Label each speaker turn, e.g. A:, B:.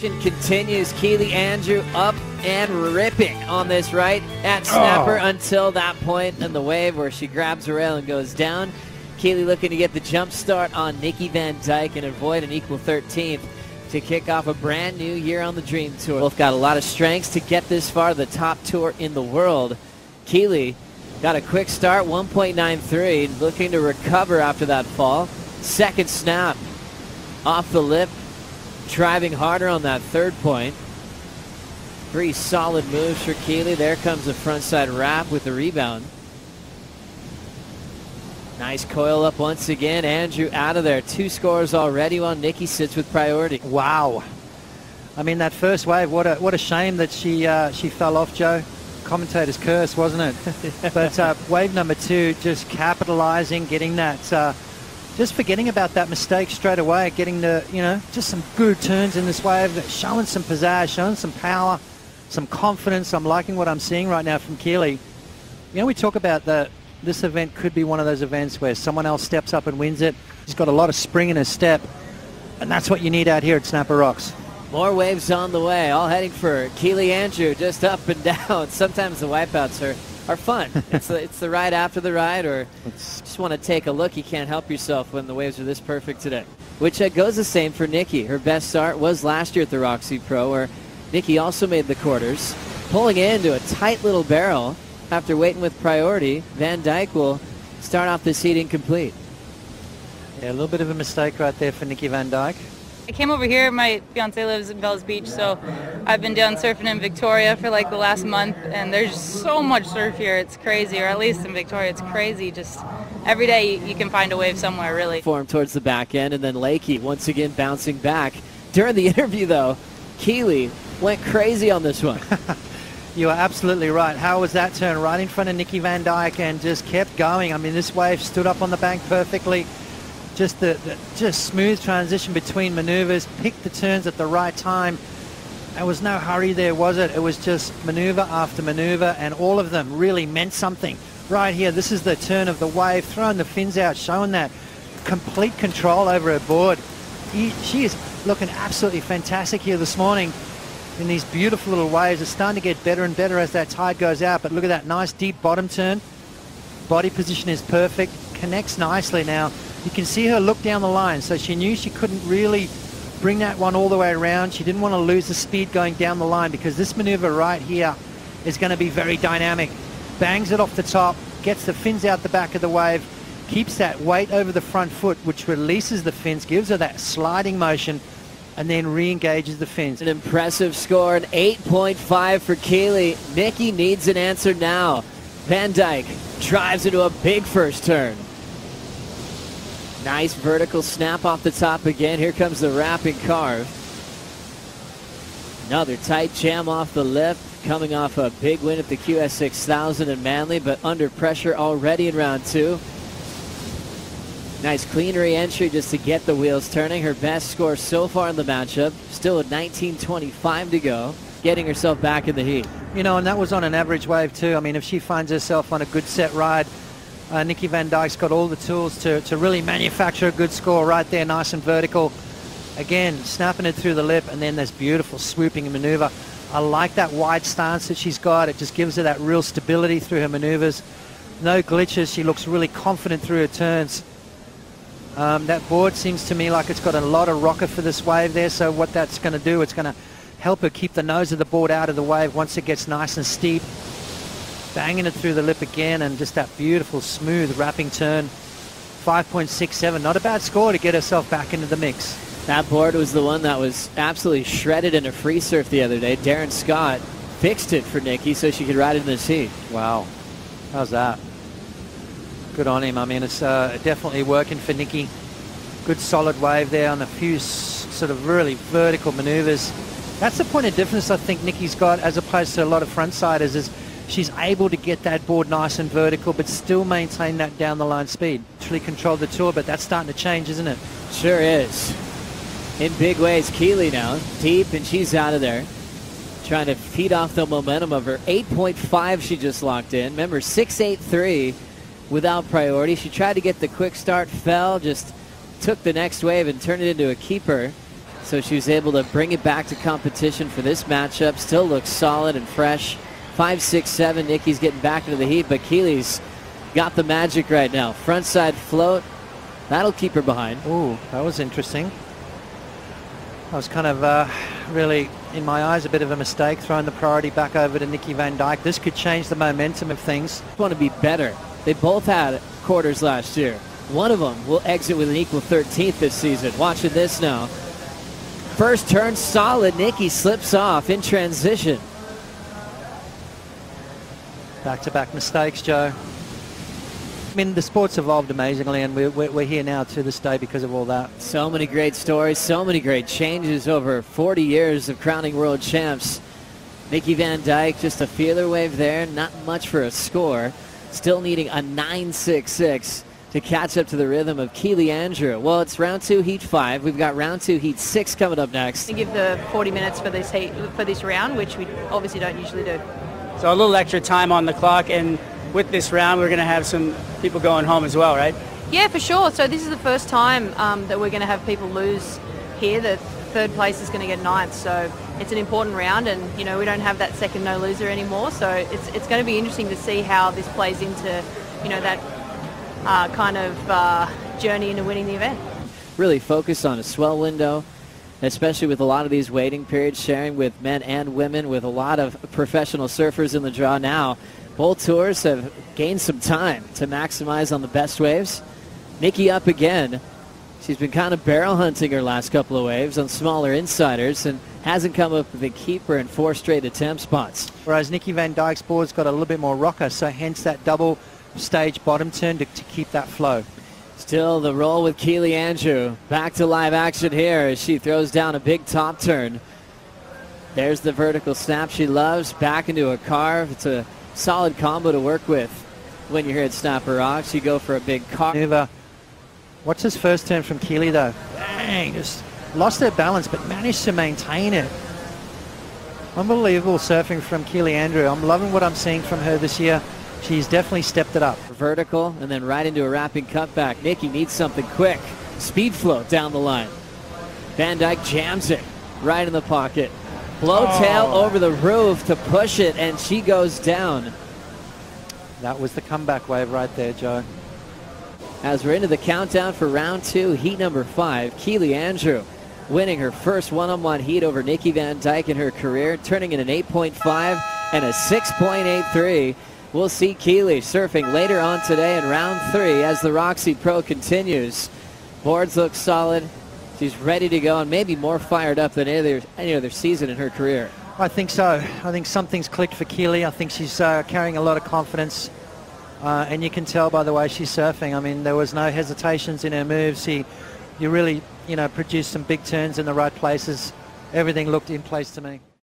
A: Continues. Keely Andrew up and ripping on this right at snapper until that point in the wave where she grabs a rail and goes down. Keely looking to get the jump start on Nikki Van Dijk and avoid an equal 13th to kick off a brand new year on the Dream Tour. Both got a lot of strengths to get this far, the top tour in the world. Keely got a quick start, 1.93, looking to recover after that fall. Second snap off the lip, driving harder on that third point. Three solid moves for Keely. There comes the frontside wrap with the rebound. Nice coil up once again. Andrew out of there. 2 scores already while Nikki sits with priority.
B: Wow. I mean, that first wave, what a shame that she fell off, Joe. Commentator's curse, wasn't it? But wave number 2, just capitalizing, getting that, just forgetting about that mistake straight away, getting the, just some good turns in this wave, showing some pizzazz, showing some power, some confidence. I'm liking what I'm seeing right now from Keely. We talk about this event could be one of those events where someone else steps up and wins it. She's got a lot of spring in her step, and that's what you need out here at Snapper Rocks.
A: More waves on the way, all heading for Keely Andrew, just up and down. Sometimes the wipeouts are fun. It's the ride after the ride, or just want to take a look. You can't help yourself when the waves are this perfect today. Which goes the same for Nikki. Her best start was last year at the Roxy Pro, where Nikki also made the quarters, pulling into a tight little barrel. After waiting with priority, Van Dijk will start off this heat incomplete.
B: Yeah, a little bit of a mistake right there for Nikki Van Dijk.
C: I came over here. My fiance lives in Bells Beach, so I've been down surfing in Victoria for like the last month, and there's so much surf here. It's crazy, or at least in Victoria, it's crazy. Just every day you can find a wave somewhere, really.
A: Form towards the back end, and then Lakey once again bouncing back. During the interview, though, Keely went crazy on this one.
B: You are absolutely right. How was that turn? Right in front of Nikki Van Dijk and just kept going. I mean, this wave stood up on the bank perfectly. Just the smooth transition between maneuvers, picked the turns at the right time. There was no hurry there, was it? It was just maneuver after maneuver, and all of them really meant something. Right here, this is the turn of the wave, throwing the fins out, showing that complete control over her board. She is looking absolutely fantastic here this morning in these beautiful little waves. It's starting to get better and better as that tide goes out, but look at that nice deep bottom turn. Body position is perfect, connects nicely now. You can see her look down the line, so she knew she couldn't really bring that one all the way around. She didn't want to lose the speed going down the line, because this maneuver right here is going to be very dynamic. Bangs it off the top, gets the fins out the back of the wave, keeps that weight over the front foot, which releases the fins, gives her that sliding motion, and then re-engages the fins.
A: An impressive score, an 8.5 for Keely. Nikki needs an answer now. Van Dijk drives into a big first turn. Nice vertical snap off the top again. Here comes the wrapping carve. Another tight jam off the lip, coming off a big win at the QS 6000 in Manly, but under pressure already in round 2. Nice clean re-entry just to get the wheels turning. Her best score so far in the matchup. Still at 19.25 to go. Getting herself back in the heat.
B: And that was on an average wave too. I mean, if she finds herself on a good set ride, Nikki Van Dijk's got all the tools to really manufacture a good score right there, nice and vertical. Again, snapping it through the lip, and then this beautiful swooping maneuver. I like that wide stance that she's got. It just gives her that real stability through her maneuvers. No glitches. She looks really confident through her turns. That board seems to me like it's got a lot of rocker for this wave there, so what that's going to do, it's going to help her keep the nose of the board out of the wave once it gets nice and steep. Banging it through the lip again, and just that beautiful smooth wrapping turn. 5.67, not a bad score to get herself back into the mix.
A: That board was the one that was absolutely shredded in a free surf the other day. Darren Scott fixed it for Nikki so she could ride it in the seat.
B: Wow, how's that? Good on him. I mean, it's definitely working for Nikki. Good solid wave there on a few sort of really vertical maneuvers. That's the point of difference I think Nikki's got as opposed to a lot of frontsiders, is she's able to get that board nice and vertical but still maintain that down the line speed. Truly control the tour, but that's starting to change, isn't it?
A: Sure is. In big ways, Keely now deep, and she's out of there. Trying to feed off the momentum of her 8.5 she just locked in. Remember, 6.83 without priority. She tried to get the quick start, fell, just took the next wave and turned it into a keeper. So she was able to bring it back to competition for this matchup. Still looks solid and fresh. 5-6-7. Nikki's getting back into the heat, but Keely's got the magic right now. Frontside float. That'll keep her behind.
B: Ooh, that was interesting. I was kind of really, in my eyes, a bit of a mistake throwing the priority back over to Nikki Van Dijk. This could change the momentum of things.
A: Want to be better. They both had quarters last year. One of them will exit with an equal 13th this season. Watching this now. First turn solid. Nikki slips off in transition.
B: Back-to-back mistakes, Joe. I mean, the sport's evolved amazingly, and we're here now to this day because of all that.
A: So many great stories, so many great changes over 40 years of crowning world champs. Nikki Van Dijk, just a feeler wave there, not much for a score. Still needing a 9.66 to catch up to the rhythm of Keely Andrew. Well, it's round 2, heat 5. We've got round 2, heat 6 coming up next.
D: We give the 40 minutes for this round, which we obviously don't usually do.
E: So a little extra time on the clock, and with this round, we're going to have some people going home as well, right?
D: Yeah, for sure. So this is the first time that we're going to have people lose here. The third place is going to get ninth. So it's an important round, and we don't have that second no loser anymore. So it's going to be interesting to see how this plays into that kind of journey into winning the event.
A: Really focus on a swell window, especially with a lot of these waiting periods, sharing with men and women, with a lot of professional surfers in the draw now. Both tours have gained some time to maximize on the best waves. Nikki up again. She's been kind of barrel hunting her last couple of waves on smaller insiders and hasn't come up with a keeper in 4 straight attempt spots.
B: Whereas Nikki Van Dijk's board's got a little bit more rocker, so hence that double stage bottom turn to keep that flow.
A: Still the roll with Keely Andrew. Back to live action here as she throws down a big top turn. There's the vertical snap she loves. Back into a carve. It's a solid combo to work with when you're here at Snapper Rocks. You go for a big carve.
B: What's his first turn from Keely though? Dang, just lost her balance but managed to maintain it. Unbelievable surfing from Keely Andrew. I'm loving what I'm seeing from her this year. She's definitely stepped it up.
A: Vertical and then right into a wrapping cutback. Nikki needs something quick. Speed float down the line. Van Dijk jams it right in the pocket. Blowtail over the roof to push it, and she goes down.
B: That was the comeback wave right there, Joe.
A: As we're into the countdown for round 2, heat number 5, Keely Andrew winning her first one-on-one heat over Nikki Van Dijk in her career, turning in an 8.5 and a 6.83. We'll see Keely surfing later on today in round 3 as the Roxy Pro continues. Boards look solid. She's ready to go and maybe more fired up than any other season in her career.
B: I think so. I think something's clicked for Keely. I think she's carrying a lot of confidence. And you can tell by the way she's surfing. I mean, there was no hesitations in her moves. You really, produced some big turns in the right places. Everything looked in place to me.